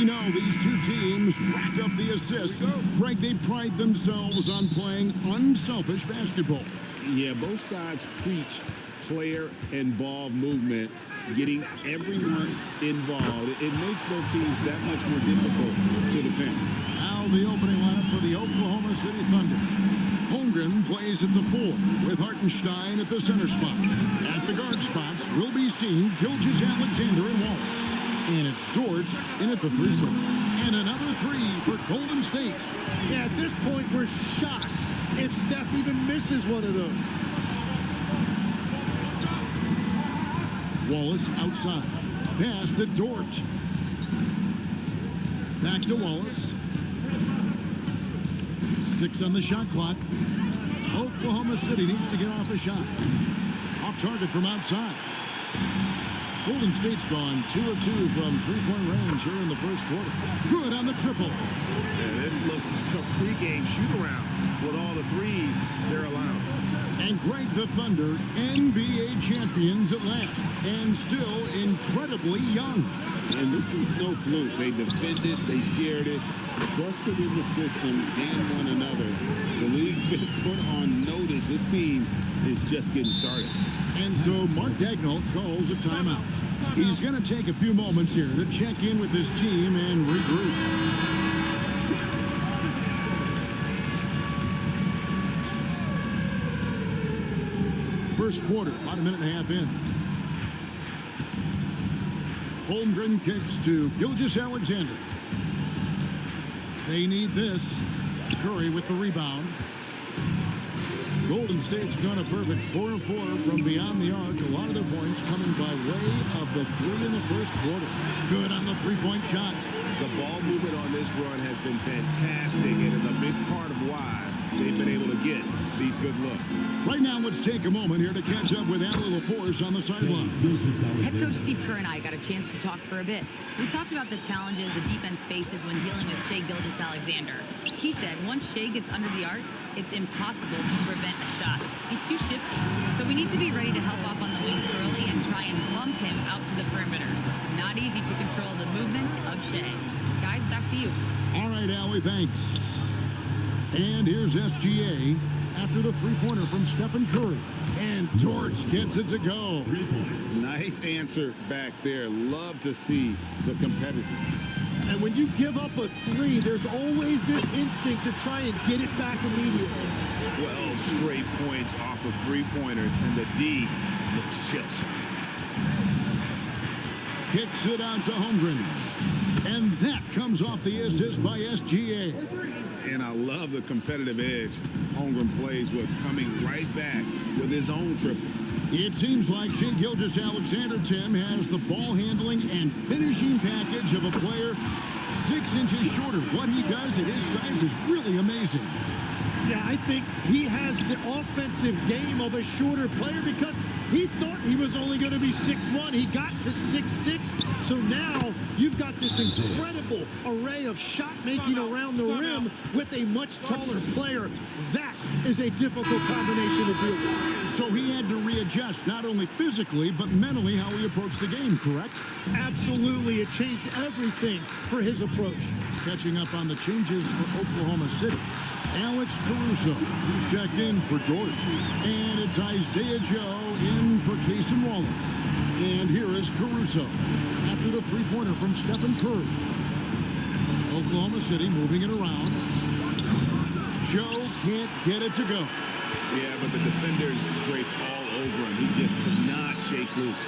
We know these two teams rack up the assists. Greg, they pride themselves on playing unselfish basketball. Yeah, both sides preach player and ball movement, getting everyone involved. It makes both teams that much more difficult to defend. Now the opening lineup for the Oklahoma City Thunder. Holmgren plays at the 4 with Hartenstein at the center spot. At the guard spots, we'll be seeing Gilgeous-Alexander and Wallace. And it's Dort in at the 3 slot. And another 3 for Golden State. Yeah, at this point, we're shocked if Steph even misses one of those. Wallace outside. Pass to Dort. Back to Wallace. 6 on the shot clock. Oklahoma City needs to get off a shot. Off target from outside. Golden State's gone 2 of 2 from three-point range here in the first quarter. Good on the triple. Yeah, this looks like a pregame shoot-around with all the threes they're allowing. And Greg, the Thunder, NBA champions at last, and still incredibly young. And this is no fluke. They defended, they shared it, trusted in the system and one another. The league's been put on notice. This team is just getting started. And so Mark Daigneault calls a timeout. He's going to take a few moments here to check in with his team and regroup. First quarter, about a minute and a half in. Holmgren kicks to Gilgeous-Alexander. They need this. Curry with the rebound. Golden State's gone a perfect 4 of 4 from beyond the arc. A lot of their points coming by way of the 3 in the first quarter. Good on the three-point shot. The ball movement on this run has been fantastic and is a big part of why they've been able to get these good looks. Right now, let's take a moment here to catch up with Allie LaForce on the sideline. Head coach Steve Kerr and I got a chance to talk for a bit. We talked about the challenges the defense faces when dealing with Shai Gilgeous-Alexander. He said once Shai gets under the arc, it's impossible to prevent a shot. He's too shifty. So we need to be ready to help off on the wings early and try and bump him out to the perimeter. Not easy to control the movements of Shai. Guys, back to you. All right, Allie, thanks. And here's SGA after the three-pointer from Stephen Curry. And Dort gets it to go. 3 points. Nice answer back there. Love to see the competitors. And when you give up a 3, there's always this instinct to try and get it back immediately. 12 straight points off of three-pointers, and the D looks chill. Kicks it out to Holmgren. And that comes off the assist by SGA. And I love the competitive edge Holmgren plays with, coming right back with his own triple. It seems like Shai Gilgeous-Alexander, Tim, has the ball handling and finishing package of a player 6 inches shorter. What he does at his size is really amazing. Yeah, I think he has the offensive game of a shorter player because he thought he was only going to be 6'1". He got to 6'6". So now you've got this incredible array of shot making around the rim with a much taller player. That is a difficult combination to deal with. So he had to readjust not only physically but mentally how he approached the game, correct? Absolutely. It changed everything for his approach. Catching up on the changes for Oklahoma City. Alex Caruso, who's checked in for George. And it's Isaiah Joe in for Cason Wallace. And here is Caruso after the three-pointer from Stephen Curry. Oklahoma City moving it around. Joe can't get it to go. Yeah, but the defenders draped all over him. He just could not shake loose.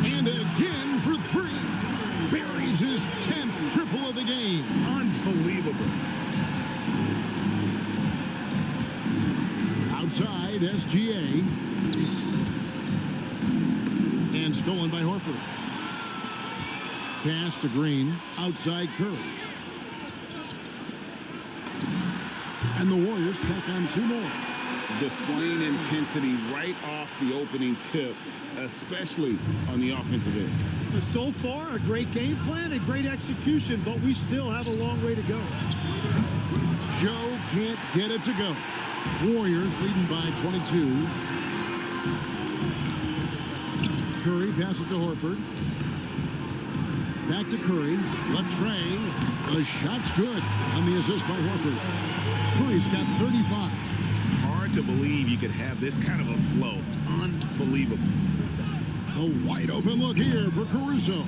And again for 3. Buries his 10th triple of the game. Unbelievable. Outside, SGA. And stolen by Horford. Pass to Green. Outside Curry. And the Warriors tack on 2 more. Displaying intensity right off the opening tip, especially on the offensive end. So far, a great game plan and great execution, but we still have a long way to go. Joe can't get it to go. Warriors leading by 22. Curry pass it to Horford. Back to Curry. Latrey. The shot's good on the assist by Horford. Curry's got 35. Hard to believe you could have this kind of a flow. Unbelievable. A wide open look here for Caruso.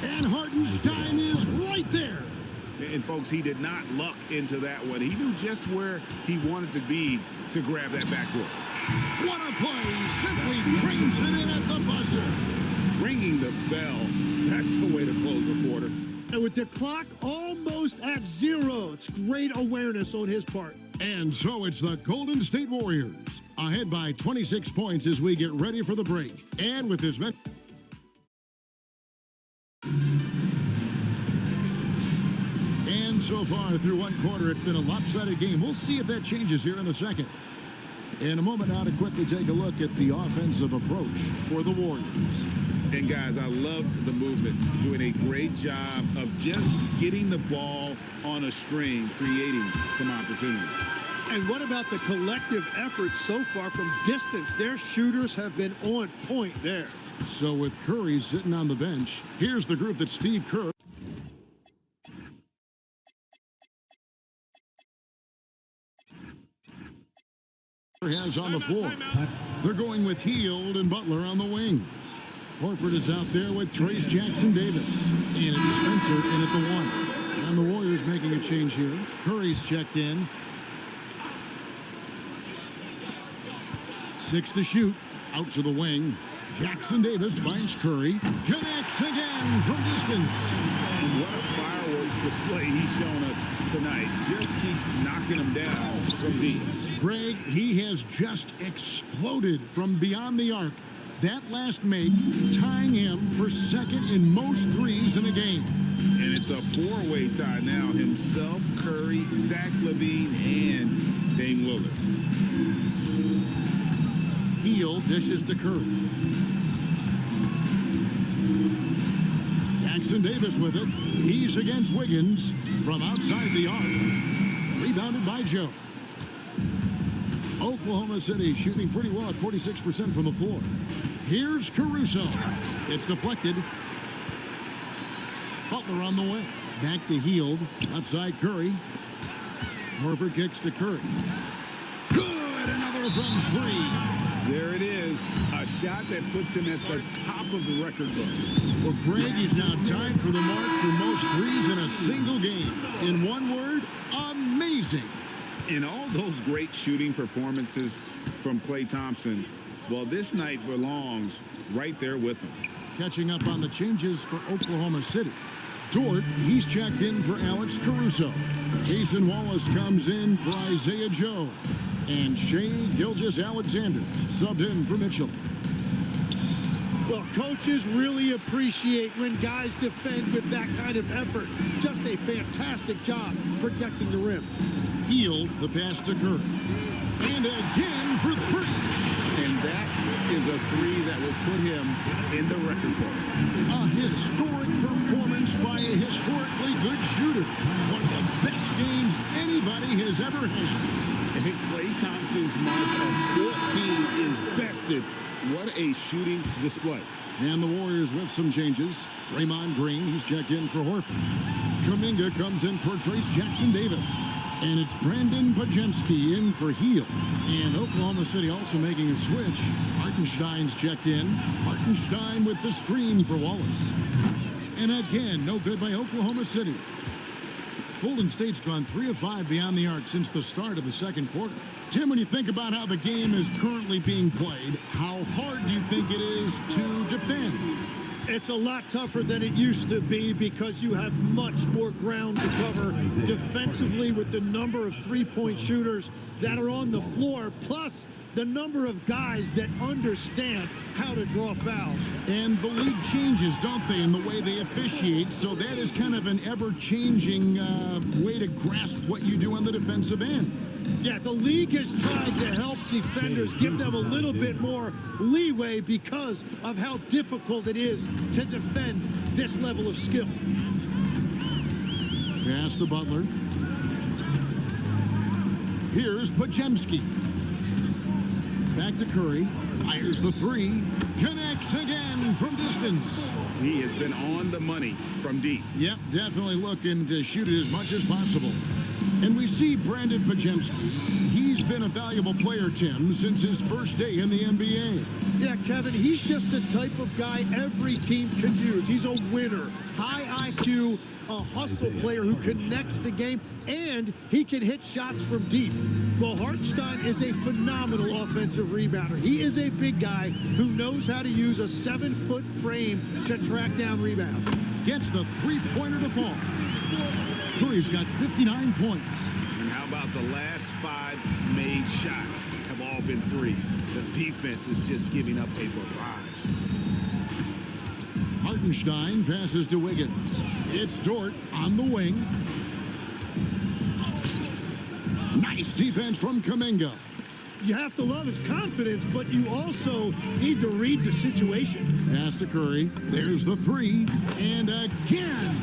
And Hartenstein is right there. And folks, he did not luck into that one. He knew just where he wanted to be to grab that backboard. What a play. Simply drains it in at the buzzer. Ringing the bell. That's the way to close a quarter. And with the clock almost at 0, it's great awareness on his part. And so it's the Golden State Warriors ahead by 26 points as we get ready for the break. And with this match. And so far through one quarter, it's been a lopsided game. We'll see if that changes here in the second. In a moment now to quickly take a look at the offensive approach for the Warriors. And guys, I love the movement, doing a great job of just getting the ball on a string, creating some opportunities. And what about the collective effort so far from distance? Their shooters have been on point there. So with Curry sitting on the bench, here's the group that Steve Kerr has on the floor. They're going with Hield and Butler on the wings. Horford is out there with Trace Jackson-Davis. And it's Spencer in at the 1. And the Warriors making a change here. Curry's checked in. 6 to shoot. Out to the wing. Jackson-Davis finds Curry. Connects again from distance. And what a fireworks display he's shown us tonight. Just keeps knocking them down from deep. Greg, he has just exploded from beyond the arc. That last make tying him for second in most threes in a game. And it's a four-way tie now. Himself, Curry, Zach LaVine, and Dame Lillard. Hield dishes to Curry. Jackson-Davis with it. He's against Wiggins from outside the arc. Rebounded by Joe. Oklahoma City shooting pretty well at 46% from the floor. Here's Caruso. It's deflected. Butler on the way. Back to Hield. Outside Curry. Horford kicks to Curry. Good! Another from 3. There it is. A shot that puts him at the top of the record book. Well, Greg is now tied for the mark for most threes in a single game. In one word, amazing. In all those great shooting performances from Klay Thompson, well, this night belongs right there with him. Catching up on the changes for Oklahoma City. Dort, he's checked in for Alex Caruso. Jason Wallace comes in for Isaiah Joe. And Shai Gilgeous-Alexander subbed in for Mitchell. Well, coaches really appreciate when guys defend with that kind of effort. Just a fantastic job protecting the rim. Hield the pass to Curry. And again for 3. And that is a 3 that will put him in the record books. A historic performance by a historically good shooter. One of the best games anybody has ever had. And Klay Thompson's mark of 14 is bested. What a shooting display. And the Warriors with some changes. Draymond Green, he's checked in for Horford. Kuminga comes in for Trace Jackson-Davis. And it's Brandon Podziemski in for Hield. And Oklahoma City also making a switch. Hartenstein's checked in. Hartenstein with the screen for Wallace. And again, no good by Oklahoma City. Golden State's gone 3 of 5 beyond the arc since the start of the second quarter. Tim, when you think about how the game is currently being played, how hard do you think it is to defend? It's a lot tougher than it used to be because you have much more ground to cover defensively with the number of three-point shooters that are on the floor, plus the number of guys that understand how to draw fouls. And the league changes, don't they, in the way they officiate, so that is kind of an ever-changing way to grasp what you do on the defensive end. Yeah, the league has tried to help defenders, give them a little bit more leeway because of how difficult it is to defend this level of skill. Pass to Butler. Here's Podziemski. Back to Curry. Fires the 3. Connects again from distance. He has been on the money from deep. Yep, definitely looking to shoot it as much as possible. And we see Brandon Podziemski. He's been a valuable player, Tim, since his first day in the NBA. Yeah, Kevin, he's just the type of guy every team can use. He's a winner, high IQ, a hustle player who connects the game, and he can hit shots from deep. Well, Hartenstein is a phenomenal offensive rebounder. He is a big guy who knows how to use a 7-foot frame to track down rebounds. Gets the three-pointer to fall. Curry's got 59 points. And how about the last 5 made shots have all been threes? The defense is just giving up a barrage. Hartenstein passes to Wiggins. It's Dort on the wing. Nice defense from Kuminga. You have to love his confidence, but you also need to read the situation. Pass to Curry. There's the three. And again,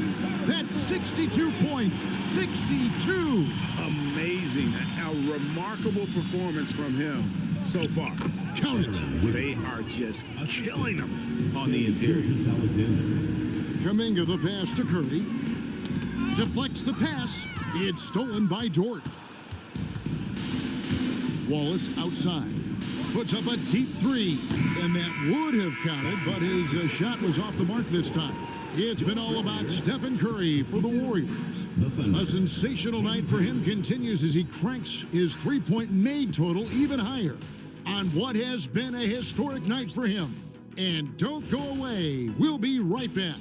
that's 62 points. 62. Amazing. A remarkable performance from him so far. Count it. They are just killing him on the interior. Kuminga the pass to Curry. Deflects the pass. It's stolen by Dort. Wallace outside. Puts up a deep three. And that would have counted, but his shot was off the mark this time. It's been all about Stephen Curry for the Warriors. A sensational night for him continues as he cranks his three-point made total even higher on what has been a historic night for him. And don't go away. We'll be right back.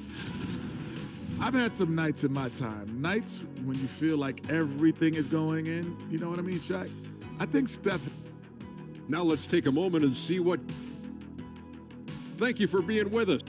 I've had some nights in my time. Nights when you feel like everything is going in. You know what I mean, Shaq? I think Steph... Now let's take a moment and see what... Thank you for being with us.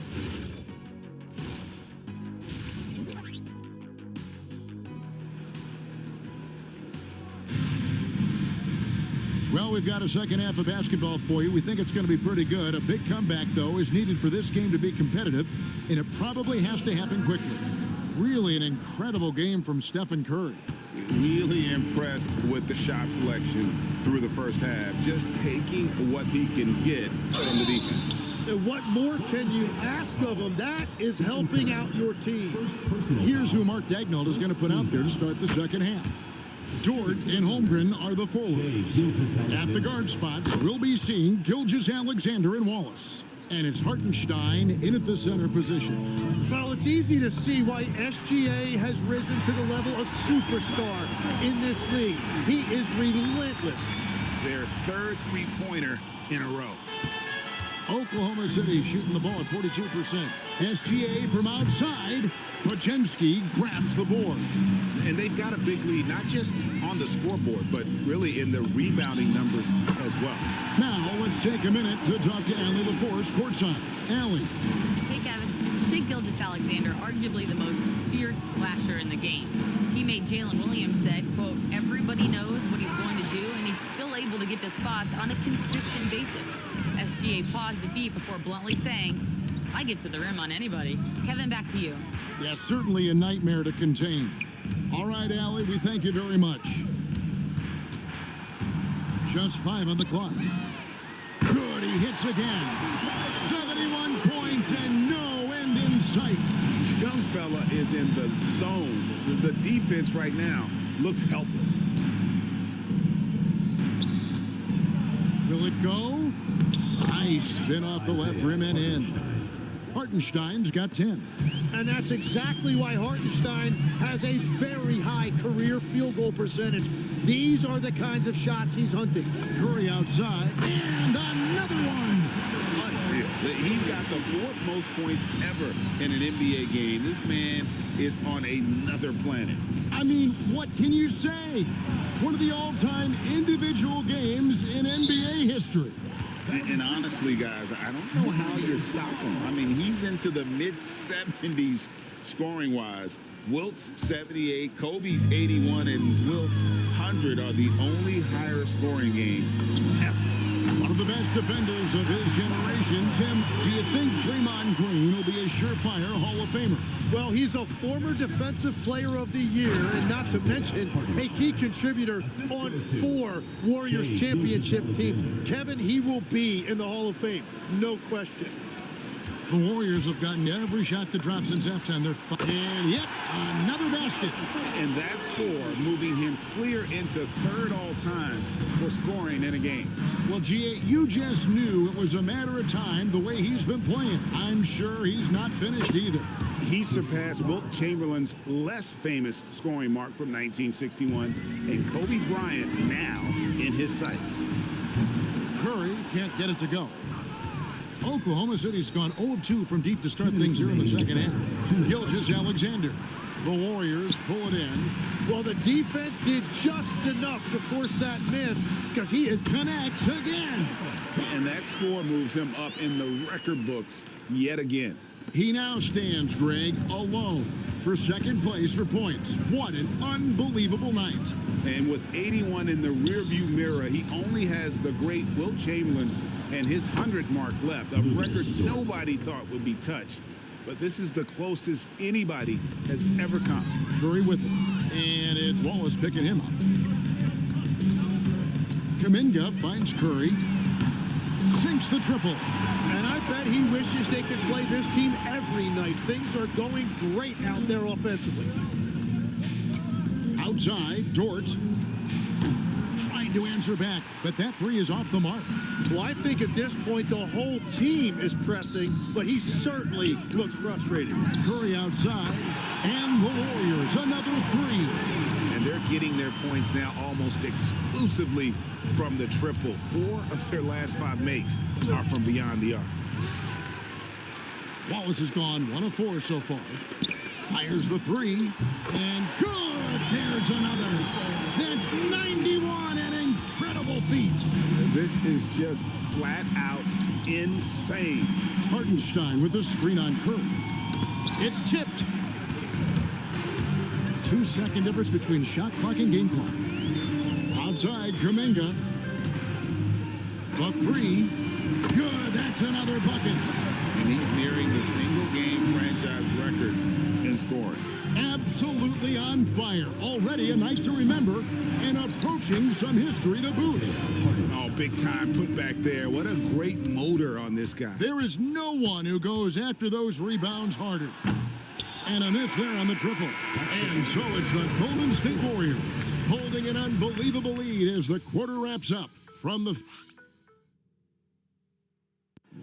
Well, we've got a second half of basketball for you. We think it's going to be pretty good. A big comeback, though, is needed for this game to be competitive, and it probably has to happen quickly. Really an incredible game from Stephen Curry. Really impressed with the shot selection through the first half. Just taking what he can get from the defense. And what more can you ask of him? That is helping out your team. Here's who Mark Daigneault is going to put out there to start the second half. Dort and Holmgren are the forwards. At the guard spots, we'll be seeing Gilgeous-Alexander and Wallace. And it's Hartenstein in at the center position. Well, it's easy to see why SGA has risen to the level of superstar in this league. He is relentless. Their third three-pointer in a row. Oklahoma City shooting the ball at 42%. SGA from outside. Podziemski grabs the board. And they've got a big lead, not just on the scoreboard, but really in the rebounding numbers as well. Now, let's take a minute to talk to Allie LaForce courtside. Allie. Hey, Kevin. Shai Gilgeous-Alexander, arguably the most feared slasher in the game. Teammate Jalen Williams said, quote, everybody knows what he's going to do, and he's still able to get to spots on a consistent basis. SGA paused a beat before bluntly saying, I get to the rim on anybody. Kevin, back to you. Yeah, certainly a nightmare to contain. All right, Allie, we thank you very much. Just 5 on the clock. Good, he hits again. 71 points and no end in sight. Young fella is in the zone. The defense right now looks helpless. Will it go? Nice spin off the left rim and in. Hartenstein's got 10. And that's exactly why Hartenstein has a very high career field goal percentage. These are the kinds of shots he's hunting. Curry outside, and another one. Unreal. He's got the 4th most points ever in an NBA game. This man is on another planet. I mean, what can you say? One of the all-time individual games in NBA history. And honestly, guys, I don't know how you stop him. I mean, he's into the mid-70s scoring-wise. Wilt's 78, Kobe's 81, and Wilt's 100 are the only higher scoring games ever. One of the best defenders of his generation. Tim, do you think Draymond Green will be a surefire Hall of Famer? Well, he's a former Defensive Player of the Year, and not to mention a key contributor on 4 Warriors championship teams. Kevin, he will be in the Hall of Fame, no question. The Warriors have gotten every shot that dropped since halftime. And yep, another basket. And that score moving him clear into third all-time for scoring in a game. Well, GA, you just knew it was a matter of time the way he's been playing. I'm sure he's not finished either. He surpassed Wilt Chamberlain's less famous scoring mark from 1961, and Kobe Bryant now in his sights. Curry can't get it to go. Oklahoma City's gone 0 of 2 from deep to start things here in the second half. Gilgeous-Alexander. The Warriors pull it in. Well, the defense did just enough to force that miss because he connects again. And that score moves him up in the record books yet again. He now stands, Greg, alone for second place for points. What an unbelievable night. And with 81 in the rearview mirror, he only has the great Wilt Chamberlain and his 100 mark left, a record nobody thought would be touched. But this is the closest anybody has ever come. Curry with it. And it's Wallace picking him up. Kuminga finds Curry. Sinks the triple. And I bet he wishes they could play this team every night. Things are going great out there offensively. Outside, Dort trying to answer back, but that three is off the mark. Well, I think at this point the whole team is pressing, but he certainly looks frustrated. Curry outside, and the Warriors another three. And they're getting their points now almost exclusively from the triple. 4 of their last 5 makes are from beyond the arc. Wallace has gone 1 of 4 so far. Fires the three, and good! There's another. That's 91, an incredible feat. This is just flat out insane. Hartenstein with the screen on Curry. It's tipped. 2-second difference between shot clock and game clock. Outside, Kuminga. The three. Good, that's another bucket. And he's nearing the single-game franchise record in scoring. Absolutely on fire. Already a night to remember and approaching some history to boot. Oh, big time put back there. What a great motor on this guy. There is no one who goes after those rebounds harder. And a miss there on the triple. And so it's the Golden State Warriors holding an unbelievable lead as the quarter wraps up from the...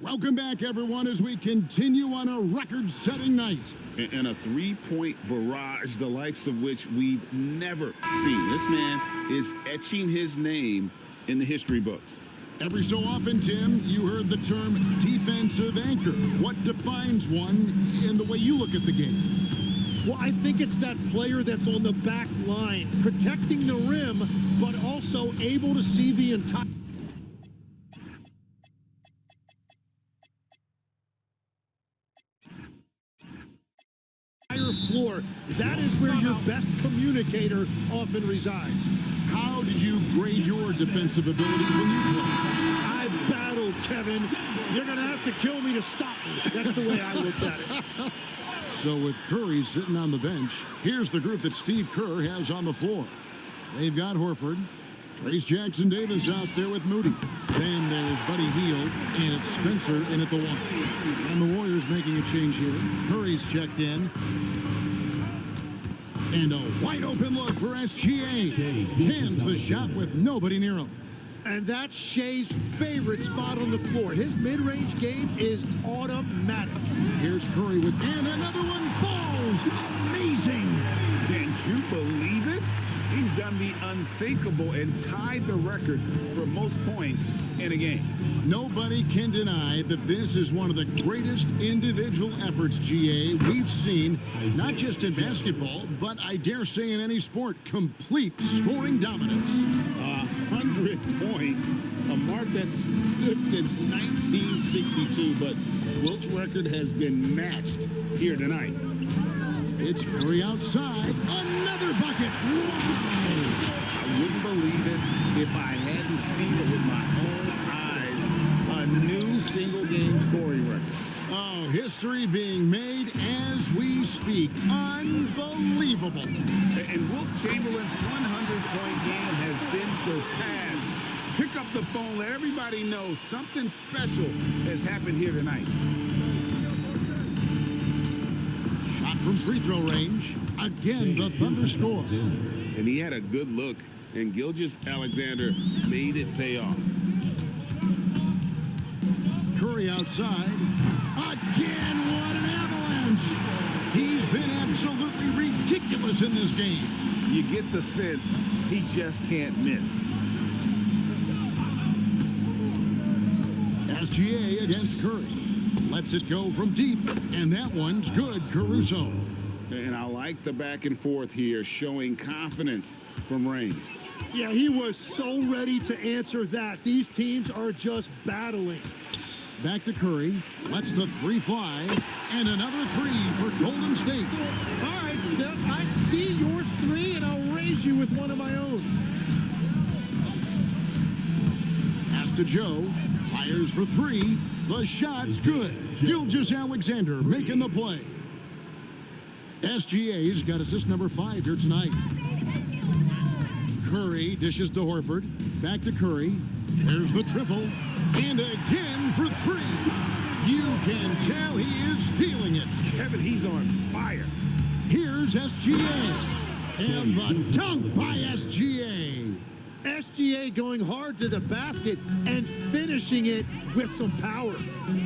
Welcome back, everyone, as we continue on a record-setting night. And a three-point barrage, the likes of which we've never seen. This man is etching his name in the history books. Every so often, Tim, you heard the term defensive anchor. What defines one in the way you look at the game? Well, I think it's that player that's on the back line, protecting the rim, but also able to see the entire floor. That is where your best communicator often resides. How did you grade your defensive abilities when you played? I battled, Kevin. You're going to have to kill me to stop me. That's the way I looked at it. So with Curry sitting on the bench, here's the group that Steve Kerr has on the floor. They've got Horford, Trace Jackson-Davis out there with Moody. Then there's Buddy Hield, and it's Spencer in at the 1. And the Warriors making a change here. Curry's checked in. And a wide-open look for SGA. Cans the shot with nobody near him. And that's Shea's favorite spot on the floor. His mid-range game is automatic. Here's Curry with... And another one falls! Amazing! Can you believe it? He's done the unthinkable and tied the record for most points in a game. Nobody can deny that this is one of the greatest individual efforts, GA, we've seen, not just in basketball, but I dare say in any sport. Complete scoring dominance. 100 points, a mark that's stood since 1962, but Wilt's record has been matched here tonight. It's Curry outside. Another bucket. Wow. I wouldn't believe it if I hadn't seen it with my own eyes. A new single-game scoring record. Oh, history being made as we speak. Unbelievable. And Wilt Chamberlain's 100-point game has been surpassed. Pick up the phone, let everybody know something special has happened here tonight. from free throw range. Again, the Thunder score. And he had a good look, and Gilgeous-Alexander made it pay off. Curry outside. Again, what an avalanche. He's been absolutely ridiculous in this game. You get the sense he just can't miss. SGA against Curry. Lets it go from deep, and that one's good, Caruso. And I like the back and forth here, showing confidence from range. Yeah, he was so ready to answer that. These teams are just battling. Back to Curry. Lets the three fly, and another three for Golden State. All right, Steph, I see your three, and I'll raise you with one of my own. Pass to Joe. Fires for three. The shot's good. Gilgeous-Alexander making the play. SGA's got assist number 5 here tonight. Curry dishes to Horford. Back to Curry. There's the triple. And again for three. You can tell he is feeling it. Kevin, he's on fire. Here's SGA. And the dunk by SGA. SGA going hard to the basket and finishing it with some power.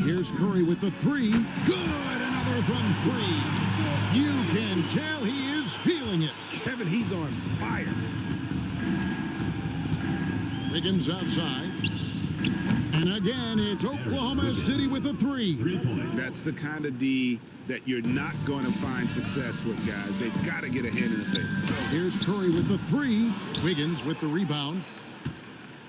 Here's Curry with the three. Good, another from three. You can tell he is feeling it. Kevin, he's on fire. Wiggins outside. And again, it's Oklahoma City with a three. That's the kind of D that you're not going to find success with, guys. They've got to get a hand in the face. Here's Curry with the three. Wiggins with the rebound.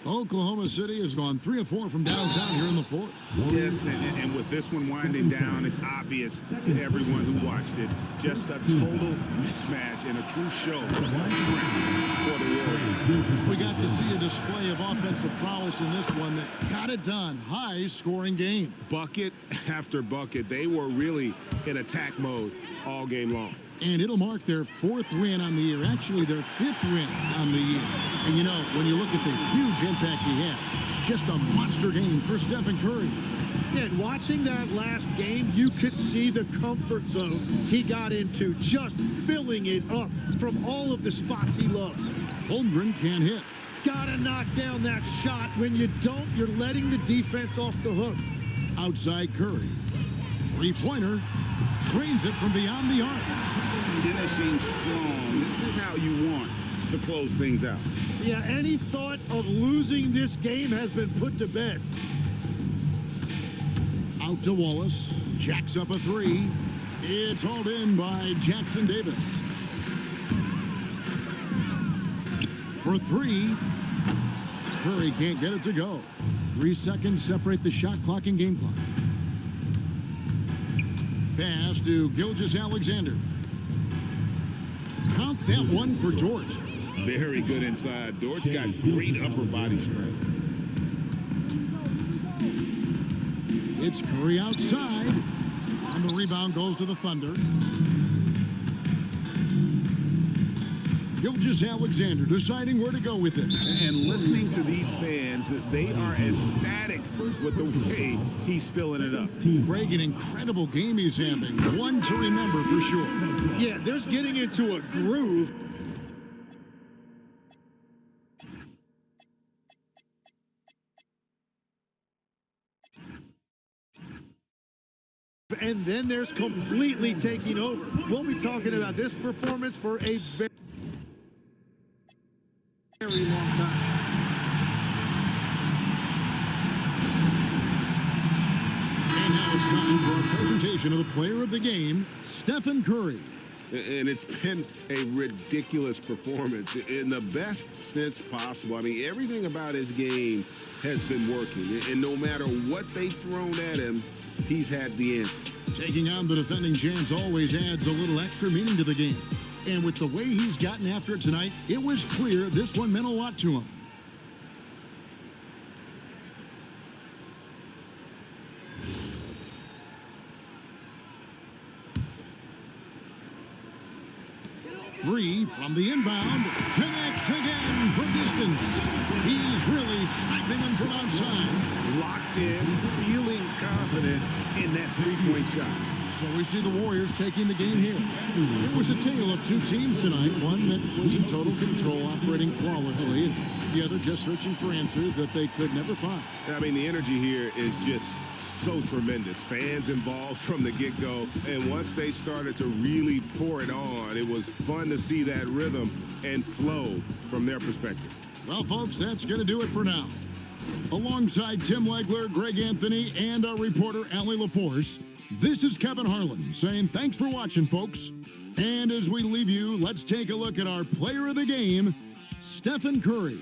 Oklahoma City has gone 3 of 4 from downtown here in the fourth. Yes, and with this one winding down, it's obvious to everyone who watched it. Just a total mismatch and a true show of strength for the Warriors. We got to see a display of offensive prowess in this one that got it done. High-scoring game. Bucket after bucket. They were really in attack mode all game long. And it'll mark their 4th win on the year. Actually, their 5th win on the year. And, you know, when you look at the huge impact he had, just a monster game for Stephen Curry. Yeah, and watching that last game, you could see the comfort zone he got into, just filling it up from all of the spots he loves. Holmgren can't hit. Gotta knock down that shot. When you don't, you're letting the defense off the hook. Outside Curry. Three-pointer. Drains it from beyond the arc. Finishing strong. This is how you want to close things out. Yeah, any thought of losing this game has been put to bed. Out to Wallace. Jacks up a three. It's hauled in by Jackson Davis. For three. Curry can't get it to go. 3 seconds separate the shot clock and game clock. Pass to Gilgeous-Alexander. Count that one for Dort. Very good inside. Dort's got great upper body strength. It's Curry outside. And the rebound goes to the Thunder. Gilgeous-Alexander deciding where to go with it. And listening to these fans, they are ecstatic with the way he's filling it up. Greg, an incredible game he's having. One to remember for sure. Yeah, there's getting into a groove. And then there's completely taking over. We'll be talking about this performance for a very long time. And now it's time for a presentation of the player of the game, Stephen Curry. And it's been a ridiculous performance in the best sense possible. I mean, everything about his game has been working. And no matter what they've thrown at him, he's had the answer. Taking on the defending champs always adds a little extra meaning to the game. And with the way he's gotten after it tonight, it was clear this one meant a lot to him. Three from the inbound. Connects again from distance. He's really sniping them from outside. Locked in, feeling confident in that three-point shot. So we see the Warriors taking the game here. It was a tale of two teams tonight, one that was in total control, operating flawlessly, and the other just searching for answers that they could never find. I mean, the energy here is just so tremendous. Fans involved from the get-go, and once they started to really pour it on, it was fun to see that rhythm and flow from their perspective. Well, folks, that's going to do it for now. Alongside Tim Legler, Greg Anthony, and our reporter, Allie LaForce, this is Kevin Harlan saying thanks for watching, folks. And as we leave you, let's take a look at our player of the game, Stephen Curry.